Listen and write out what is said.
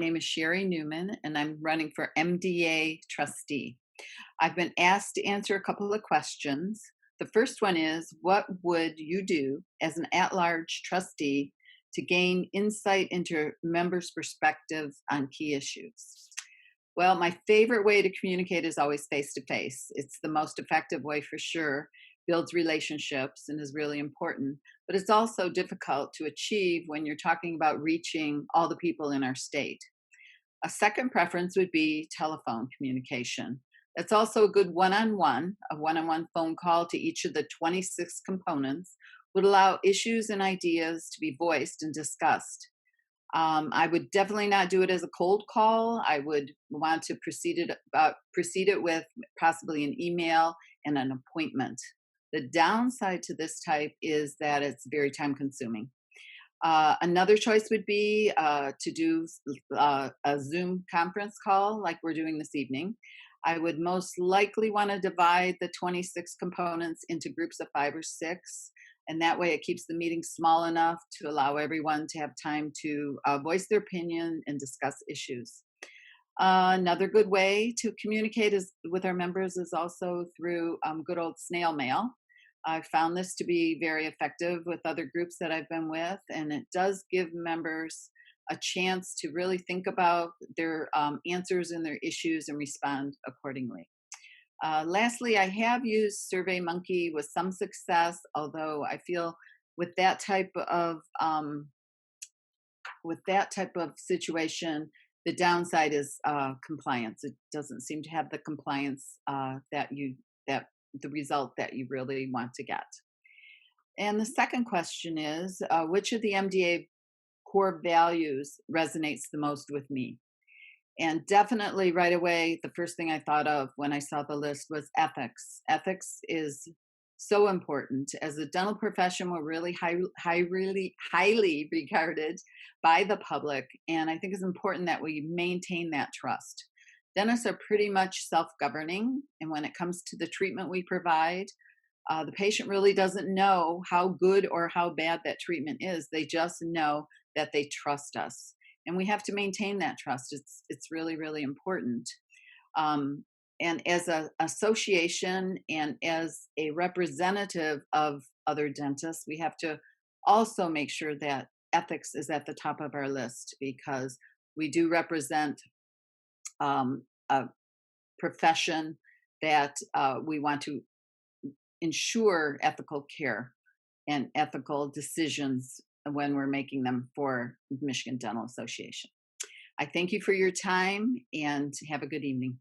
name is Cheri Newman, and I'm running for MDA trustee. I've been asked to answer a couple of questions. The first one is, what would you do as an at-large trustee to gain insight into members' perspectives on key issues? Well, my favorite way to communicate is always face to face. It's the most effective way for sure, builds relationships and is really important. But it's also difficult to achieve when you're talking about reaching all the people in our state. A second preference would be telephone communication. That's also a good one-on-one. A one-on-one phone call to each of the 26 components would allow issues and ideas to be voiced and discussed. I would definitely not do it as a cold call. I would want to proceed it with possibly an email and an appointment. The downside to this type is that it's very time consuming. Another choice would be to do a Zoom conference call like we're doing this evening. I would most likely want to divide the 26 components into groups of 5 or 6. And that way it keeps the meeting small enough to allow everyone to have time to voice their opinion and discuss issues. Another good way to communicate with our members is also through good old snail mail. I found this to be very effective with other groups that I've been with, and it does give members a chance to really think about their answers and their issues and respond accordingly. Lastly, I have used SurveyMonkey with some success, although I feel with that type of situation, the downside is compliance. It doesn't seem to have the compliance that the result that you really want to get. And the second question is, which of the MDA core values resonates the most with me? And definitely right away, the first thing I thought of when I saw the list was ethics. Ethics is so important. As a dental profession, we're really highly regarded by the public. And I think it's important that we maintain that trust. Dentists are pretty much self-governing. And when it comes to the treatment we provide, the patient really doesn't know how good or how bad that treatment is. They just know that they trust us. And we have to maintain that trust. It's really, really important. And as an association and as a representative of other dentists, we have to also make sure that ethics is at the top of our list, because we do represent a profession that we want to ensure ethical care and ethical decisions when we're making them for the Michigan Dental Association. I thank you for your time and have a good evening.